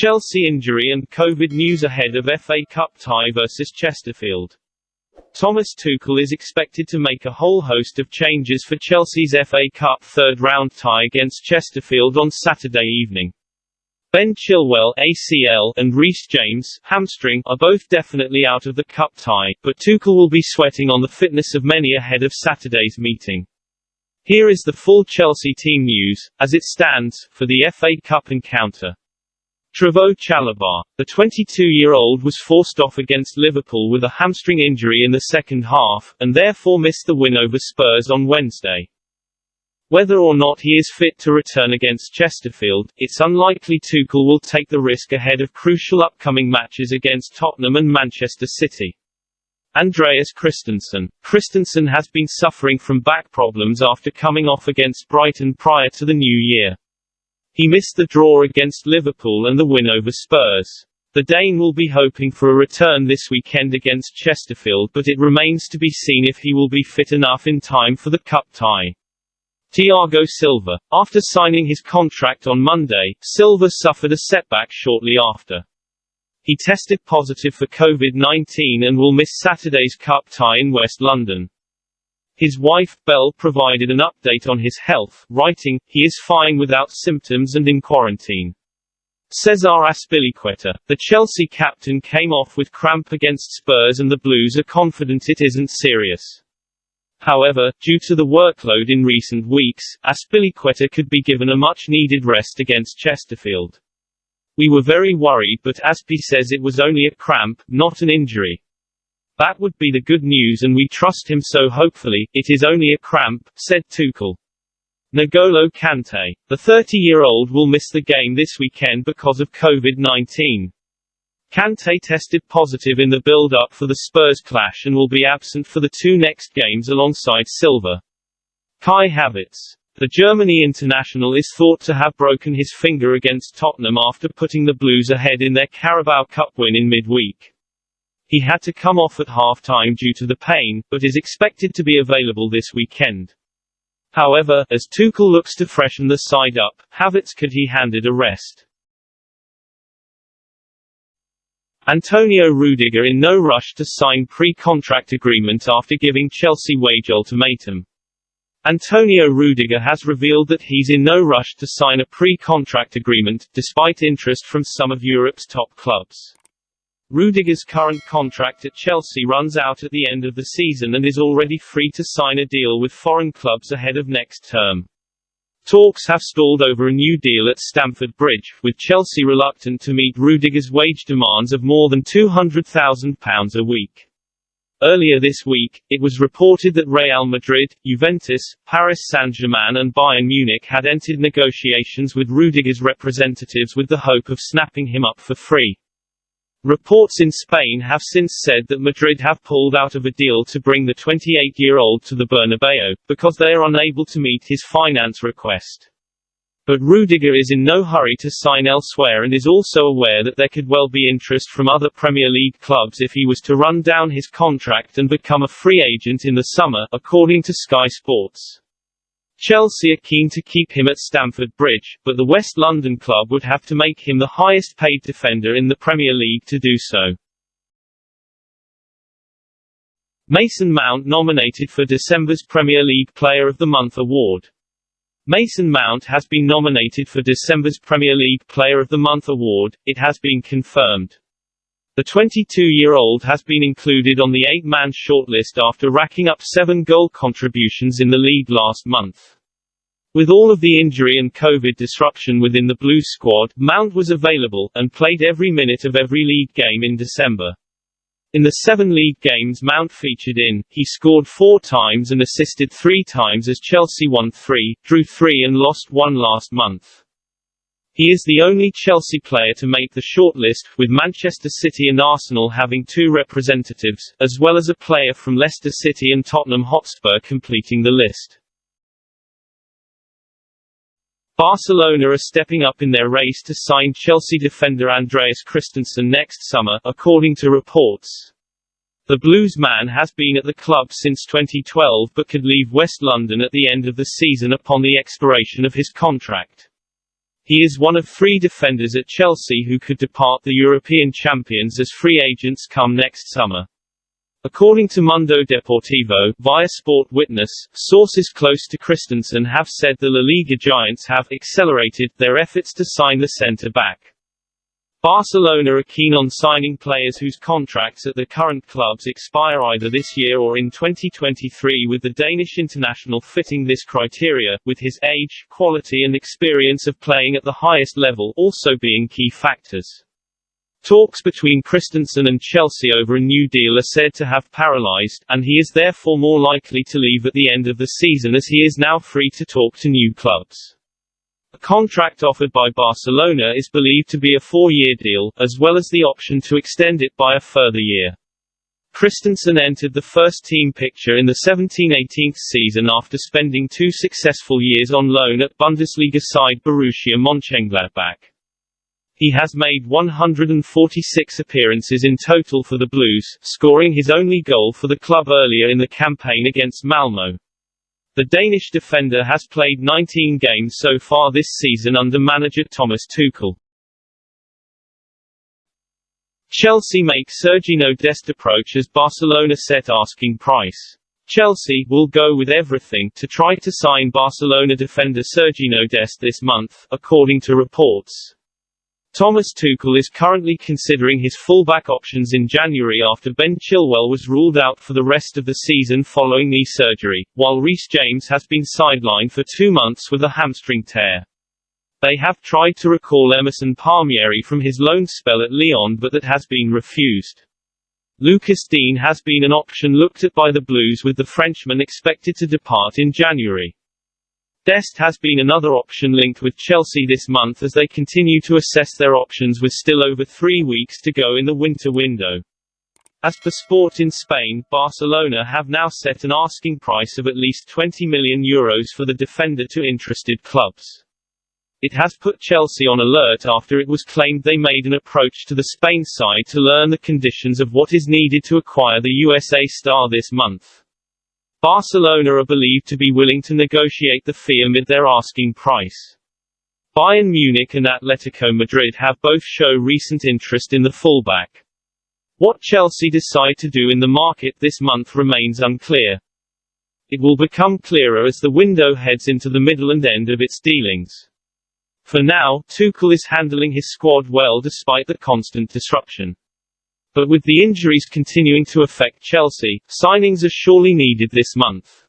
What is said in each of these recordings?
Chelsea injury and Covid news ahead of FA Cup tie versus Chesterfield. Thomas Tuchel is expected to make a whole host of changes for Chelsea's FA Cup third-round tie against Chesterfield on Saturday evening. Ben Chilwell (ACL) and Reece James (hamstring) are both definitely out of the cup tie, but Tuchel will be sweating on the fitness of many ahead of Saturday's meeting. Here is the full Chelsea team news, as it stands, for the FA Cup encounter. Trevoh Chalobah, the 22-year-old, was forced off against Liverpool with a hamstring injury in the second half, and therefore missed the win over Spurs on Wednesday. Whether or not he is fit to return against Chesterfield, it's unlikely Tuchel will take the risk ahead of crucial upcoming matches against Tottenham and Manchester City. Andreas Christensen. Christensen has been suffering from back problems after coming off against Brighton prior to the new year. He missed the draw against Liverpool and the win over Spurs. The Dane will be hoping for a return this weekend against Chesterfield, but it remains to be seen if he will be fit enough in time for the cup tie. Thiago Silva. After signing his contract on Monday, Silva suffered a setback shortly after. He tested positive for COVID-19 and will miss Saturday's cup tie in West London. His wife, Belle, provided an update on his health, writing, "He is fine without symptoms and in quarantine." Cesar Azpilicueta. The Chelsea captain came off with cramp against Spurs and the Blues are confident it isn't serious. However, due to the workload in recent weeks, Azpilicueta could be given a much-needed rest against Chesterfield. "We were very worried, but Azpi says it was only a cramp, not an injury. That would be the good news and we trust him, so hopefully, it is only a cramp," said Tuchel. N'Golo Kante. The 30-year-old will miss the game this weekend because of COVID-19. Kante tested positive in the build-up for the Spurs clash and will be absent for the two next games alongside Silva. Kai Havertz. The Germany international is thought to have broken his finger against Tottenham after putting the Blues ahead in their Carabao Cup win in midweek. He had to come off at half-time due to the pain, but is expected to be available this weekend. However, as Tuchel looks to freshen the side up, Havertz could be handed a rest. Antonio Rudiger in no rush to sign pre-contract agreement after giving Chelsea wage ultimatum. Antonio Rudiger has revealed that he's in no rush to sign a pre-contract agreement, despite interest from some of Europe's top clubs. Rudiger's current contract at Chelsea runs out at the end of the season and is already free to sign a deal with foreign clubs ahead of next term. Talks have stalled over a new deal at Stamford Bridge, with Chelsea reluctant to meet Rudiger's wage demands of more than £200,000 a week. Earlier this week, it was reported that Real Madrid, Juventus, Paris Saint-Germain and Bayern Munich had entered negotiations with Rudiger's representatives with the hope of snapping him up for free. Reports in Spain have since said that Madrid have pulled out of a deal to bring the 28-year-old to the Bernabeu, because they are unable to meet his finance request. But Rudiger is in no hurry to sign elsewhere and is also aware that there could well be interest from other Premier League clubs if he was to run down his contract and become a free agent in the summer, according to Sky Sports. Chelsea are keen to keep him at Stamford Bridge, but the West London club would have to make him the highest-paid defender in the Premier League to do so. Mason Mount nominated for December's Premier League Player of the Month award. Mason Mount has been nominated for December's Premier League Player of the Month award, it has been confirmed. The 22-year-old has been included on the 8-man shortlist after racking up 7 goal contributions in the league last month. With all of the injury and COVID disruption within the Blues squad, Mount was available, and played every minute of every league game in December. In the 7 league games Mount featured in, he scored 4 times and assisted 3 times as Chelsea won 3, drew 3 and lost 1 last month. He is the only Chelsea player to make the shortlist, with Manchester City and Arsenal having 2 representatives, as well as a player from Leicester City and Tottenham Hotspur completing the list. Barcelona are stepping up in their race to sign Chelsea defender Andreas Christensen next summer, according to reports. The Blues man has been at the club since 2012 but could leave West London at the end of the season upon the expiration of his contract. He is one of 3 defenders at Chelsea who could depart the European champions as free agents come next summer. According to Mundo Deportivo, via Sport Witness, sources close to Christensen have said the La Liga giants have accelerated their efforts to sign the centre-back. Barcelona are keen on signing players whose contracts at the current clubs expire either this year or in 2023, with the Danish international fitting this criteria, with his age, quality and experience of playing at the highest level also being key factors. Talks between Christensen and Chelsea over a new deal are said to have paralysed, and he is therefore more likely to leave at the end of the season, as he is now free to talk to new clubs. A contract offered by Barcelona is believed to be a 4-year deal, as well as the option to extend it by a further year. Christensen entered the first-team picture in the 17-18 season after spending 2 successful years on loan at Bundesliga side Borussia Mönchengladbach. He has made 146 appearances in total for the Blues, scoring his only goal for the club earlier in the campaign against Malmö. The Danish defender has played 19 games so far this season under manager Thomas Tuchel. Chelsea make Sergino Dest approach as Barcelona set asking price. Chelsea will go with everything to try to sign Barcelona defender Sergino Dest this month, according to reports. Thomas Tuchel is currently considering his fullback options in January after Ben Chilwell was ruled out for the rest of the season following knee surgery, while Reece James has been sidelined for 2 months with a hamstring tear. They have tried to recall Emerson Palmieri from his loan spell at Lyon, but that has been refused. Lucas Digne has been an option looked at by the Blues, with the Frenchman expected to depart in January. Dest has been another option linked with Chelsea this month as they continue to assess their options, with still over 3 weeks to go in the winter window. As per Sport in Spain, Barcelona have now set an asking price of at least €20 million for the defender to interested clubs. It has put Chelsea on alert after it was claimed they made an approach to the Spain side to learn the conditions of what is needed to acquire the USA star this month. Barcelona are believed to be willing to negotiate the fee amid their asking price. Bayern Munich and Atletico Madrid have both shown recent interest in the fullback. What Chelsea decide to do in the market this month remains unclear. It will become clearer as the window heads into the middle and end of its dealings. For now, Tuchel is handling his squad well despite the constant disruption. But with the injuries continuing to affect Chelsea, signings are surely needed this month.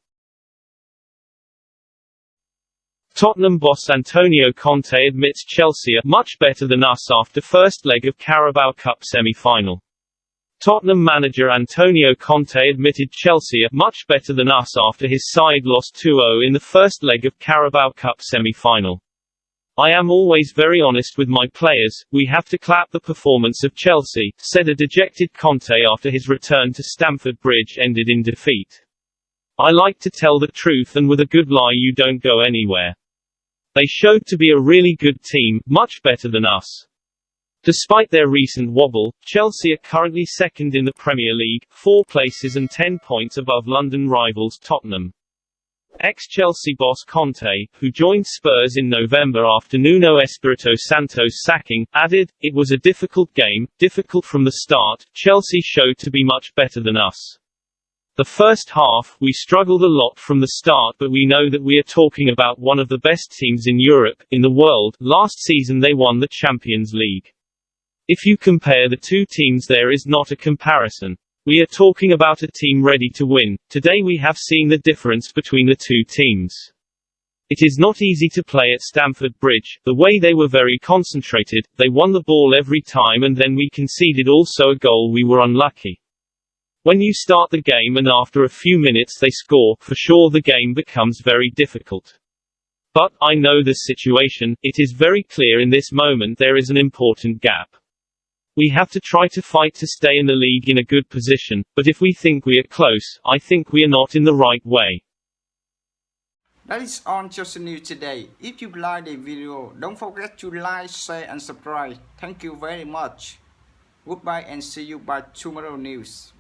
Tottenham boss Antonio Conte admits Chelsea are much better than us after first leg of Carabao Cup semi-final. Tottenham manager Antonio Conte admitted Chelsea are much better than us after his side lost 2-0 in the first leg of Carabao Cup semi-final. I am always very honest with my players, we have to clap the performance of Chelsea, said a dejected Conte after his return to Stamford Bridge ended in defeat. I like to tell the truth, and with a good lie you don't go anywhere. They showed to be a really good team, much better than us. Despite their recent wobble, Chelsea are currently second in the Premier League, 4 places and 10 points above London rivals Tottenham. Ex-Chelsea boss Conte, who joined Spurs in November after Nuno Espirito Santo's sacking, added, "It was a difficult game, difficult from the start. Chelsea showed to be much better than us. The first half, we struggled a lot from the start, but we know that we are talking about one of the best teams in Europe, in the world. Last season they won the Champions League. If you compare the 2 teams, there is not a comparison. We are talking about a team ready to win. Today we have seen the difference between the 2 teams. It is not easy to play at Stamford Bridge. The way they were very concentrated, they won the ball every time, and then we conceded also a goal. We were unlucky. When you start the game and after a few minutes they score, for sure the game becomes very difficult. But, I know the situation, it is very clear in this moment there is an important gap. We have to try to fight to stay in the league in a good position, but if we think we are close, I think we are not in the right way." That is all just news today. If you like the video, don't forget to like, share and subscribe. Thank you very much. Goodbye and see you by tomorrow news.